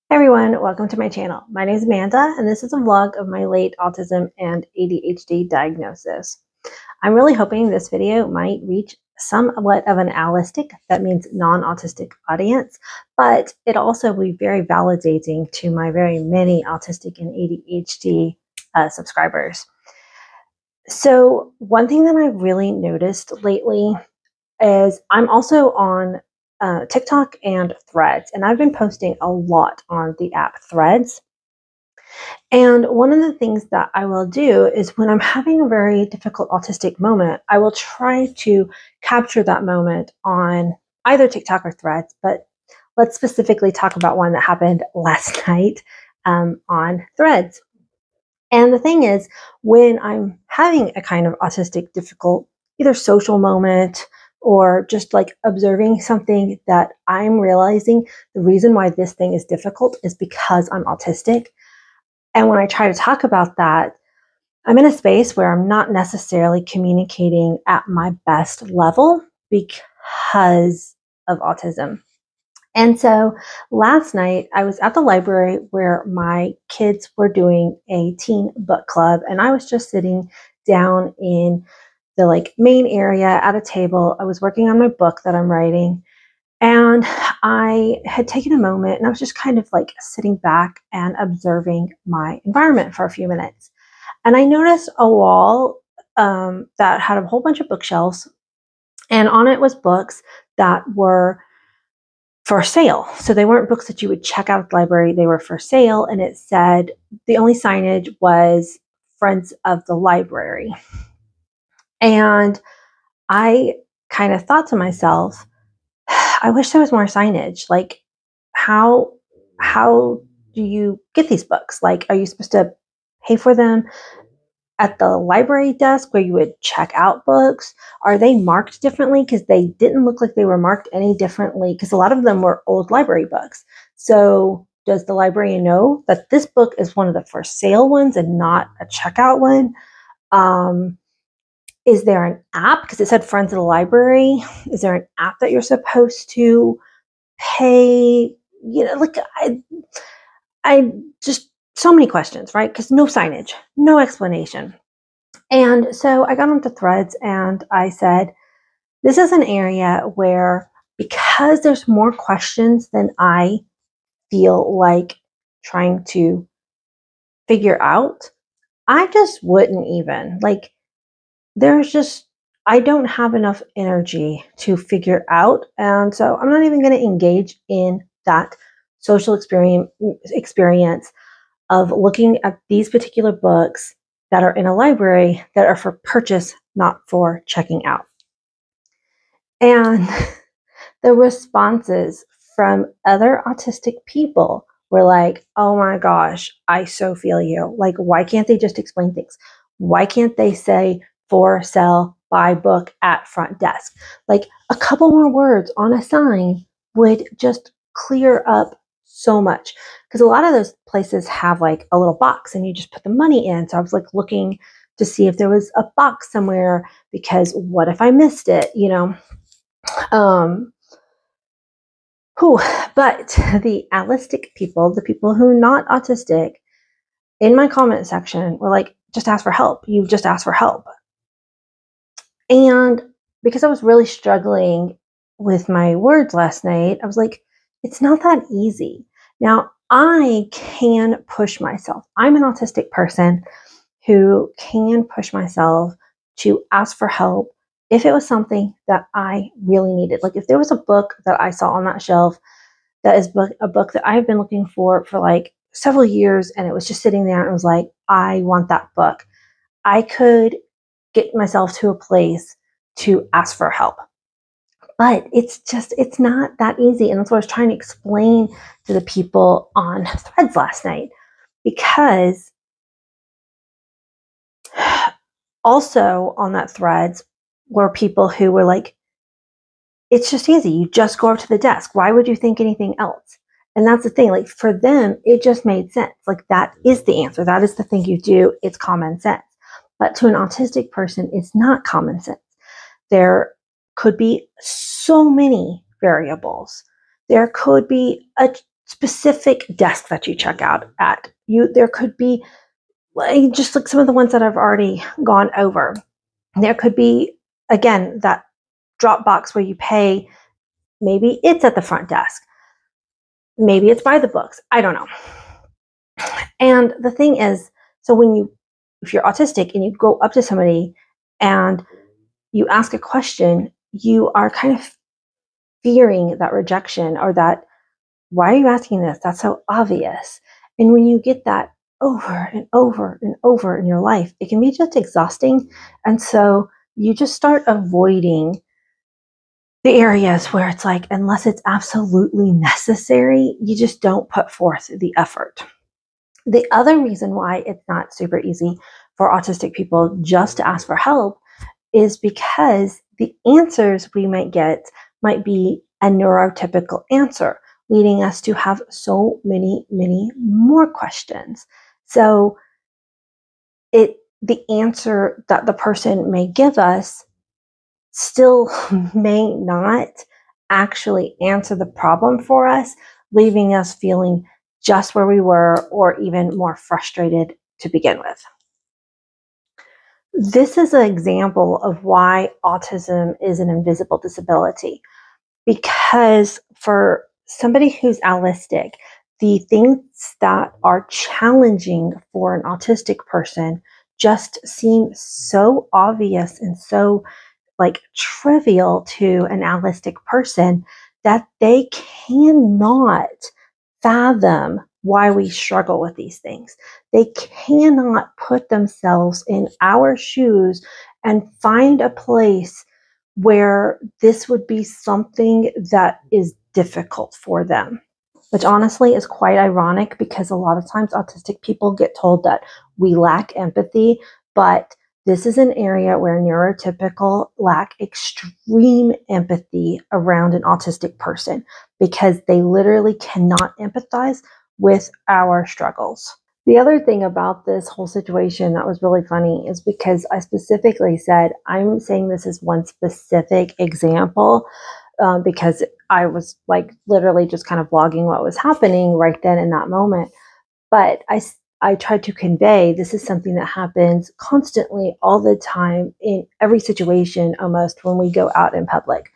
Hey everyone, welcome to my channel. My name is Amanda, and this is a vlog of my late autism and ADHD diagnosis. I'm really hoping this video might reach somewhat of an Allistic, that means non-autistic audience, but it also will be very validating to my very many autistic and ADHD subscribers. So one thing that I've really noticed lately is I'm also on TikTok and Threads, and I've been posting a lot on the app Threads. And one of the things that I will do is when I'm having a very difficult autistic moment, I will try to capture that moment on either TikTok or Threads, but let's specifically talk about one that happened last night on Threads. And the thing is, when I'm having a kind of autistic, difficult, either social moment or just like observing something that I'm realizing the reason why this thing is difficult is because I'm autistic. And when I try to talk about that, I'm in a space where I'm not necessarily communicating at my best level because of autism. And so last night I was at the library where my kids were doing a teen book club, and I was just sitting down in the main area at a table. I was working on my book that I'm writing, and I had taken a moment and I was just kind of like sitting back and observing my environment for a few minutes. And I noticed a wall that had a whole bunch of bookshelves, and on it was books that were for sale. So they weren't books that you would check out at the library. They were for sale. And it said, the only signage was Friends of the Library. And I kind of thought to myself, I wish there was more signage. Like, how do you get these books? Like, are you supposed to pay for them at the library desk where you would check out books? Are they marked differently? Because they didn't look like they were marked any differently, because a lot of them were old library books. So does the librarian know that this book is one of the for sale ones and not a checkout one? Is there an app? Because it said Friends of the Library. Is there an app that you're supposed to pay? I just, so many questions, right? Because no signage, no explanation. And so I got onto Threads and I said, this is an area where, because there's more questions than I feel like trying to figure out, I just wouldn't even. I don't have enough energy to figure out. And so I'm not even going to engage in that social experience of looking at these particular books that are in a library that are for purchase, not for checking out. And the responses from other autistic people were like, oh my gosh, I so feel you. Like, why can't they just explain things? Why can't they say for sale, buy book at front desk? Like, a couple more words on a sign would just clear up so much, because a lot of those places have like a little box and you just put the money in. So I was like looking to see if there was a box somewhere, because what if I missed it, you know? But the Allistic people, the people who are not autistic, in my comment section were like, just ask for help. You just ask for help. And because I was really struggling with my words last night, I was like, it's not that easy. Now, I can push myself. I'm an autistic person who can push myself to ask for help if it was something that I really needed. Like, if there was a book that I saw on that shelf that is a book that I've been looking for like several years, and it was just sitting there and it was like, I want that book, I could get myself to a place to ask for help. But it's not that easy. And that's what I was trying to explain to the people on Threads last night, because also on that Threads were people who were like, it's just easy. You just go up to the desk. Why would you think anything else? And that's the thing. Like, for them, it just made sense. Like, that is the answer. That is the thing you do. It's common sense. But to an autistic person, it's not common sense. There could be so many variables. There could be specific desk that you check out at. There could be just like some of the ones that I've already gone over. There could be, again, that drop box where you pay. Maybe it's at the front desk. Maybe it's by the books. I don't know. And the thing is, so if you're autistic and you go up to somebody and you ask a question, you are kind of fearing that rejection or that, why are you asking this? That's so obvious. And when you get that over and over and over in your life, it can be just exhausting. And so you just start avoiding the areas where it's like, unless it's absolutely necessary, you just don't put forth the effort. The other reason why it's not super easy for autistic people just to ask for help is because the answers we might get might be a neurotypical answer, leading us to have so many more questions. So the answer that the person may give us still may not actually answer the problem for us, leaving us feeling just where we were or even more frustrated to begin with. This is an example of why autism is an invisible disability, because for somebody who's allistic, the things that are challenging for an autistic person just seem so obvious and so like trivial to an allistic person that they cannot fathom why we struggle with these things. They cannot put themselves in our shoes and find a place where this would be something that is difficult for them, which honestly is quite ironic because a lot of times autistic people get told that we lack empathy, but this is an area where neurotypical lack extreme empathy around an autistic person because they literally cannot empathize with our struggles. The other thing about this whole situation that was really funny is because I specifically said, I'm saying this is one specific example because I was like literally just kind of vlogging what was happening right then in that moment. But I tried to convey this is something that happens constantly all the time in every situation almost when we go out in public.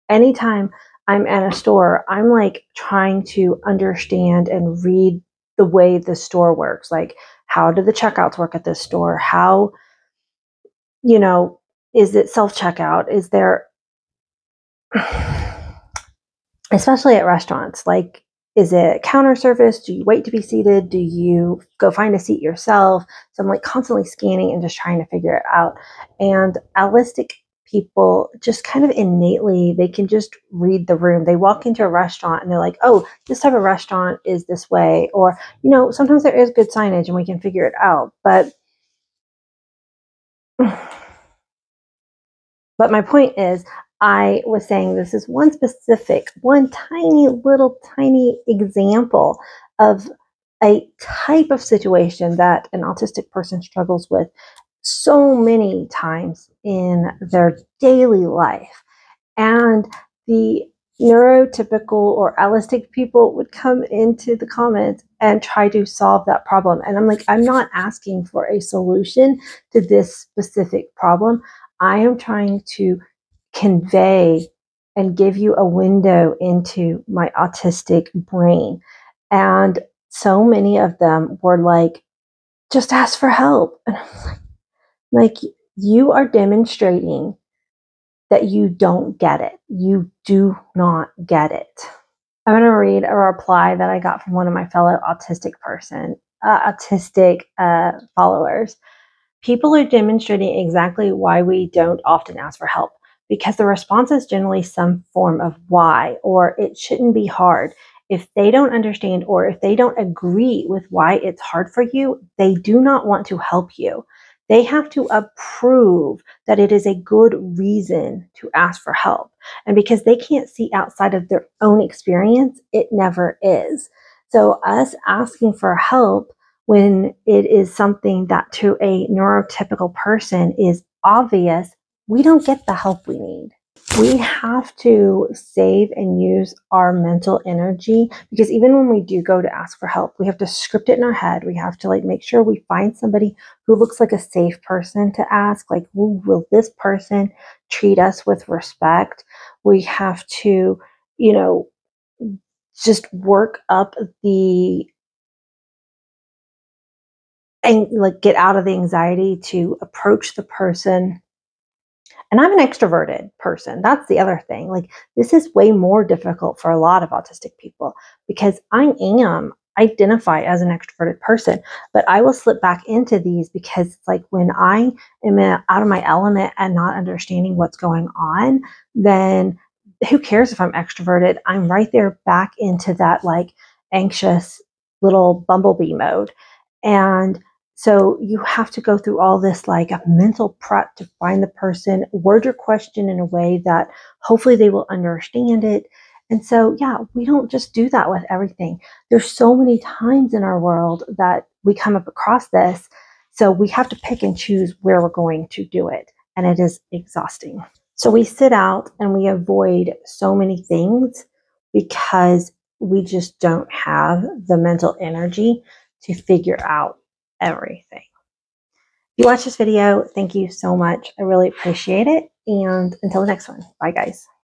Anytime I'm at a store, I'm like trying to understand and read the way the store works. Like, how do the checkouts work at this store? How, is it self-checkout? Is there, especially at restaurants, like, is it counter service? Do you wait to be seated? Do you go find a seat yourself? So I'm like constantly scanning and just trying to figure it out. And allistic people just kind of innately, they can just read the room. They walk into a restaurant and they're like, oh, this type of restaurant is this way. Or, sometimes there is good signage and we can figure it out. But my point is, I was saying this is one tiny example of a type of situation that an autistic person struggles with so many times in their daily life. And the neurotypical or allistic people would come into the comments and try to solve that problem. And I'm like, I'm not asking for a solution to this specific problem. I am trying to convey and give you a window into my autistic brain. And so many of them were like, just ask for help. And I'm like, you are demonstrating that you don't get it. You do not get it. I'm going to read a reply that I got from one of my fellow autistic followers. People are demonstrating exactly why we don't often ask for help, because the response is generally some form of why, or it shouldn't be hard. If they don't understand or if they don't agree with why it's hard for you, they do not want to help you. They have to approve that it is a good reason to ask for help. And because they can't see outside of their own experience, it never is. So us asking for help when it is something that to a neurotypical person is obvious, we don't get the help we need. We have to save and use our mental energy, because even when we do go to ask for help, we have to script it in our head. We have to like make sure we find somebody who looks like a safe person to ask. Like, will this person treat us with respect? We have to, you know, just work up the and like get out of the anxiety to approach the person. And I'm an extroverted person. That's the other thing. Like, this is way more difficult for a lot of autistic people because I am identify as an extroverted person, but I will slip back into these because it's like when I am out of my element and not understanding what's going on, then who cares if I'm extroverted? I'm right there back into that like anxious little bumblebee mode. And so you have to go through all this like a mental prep to find the person, word your question in a way that hopefully they will understand it. And so, yeah, we don't just do that with everything. There's so many times in our world that we come up across this. So we have to pick and choose where we're going to do it. And it is exhausting. So we sit out and we avoid so many things because we just don't have the mental energy to figure out everything. If you watch this video, thank you so much. I really appreciate it. And until the next one, bye guys.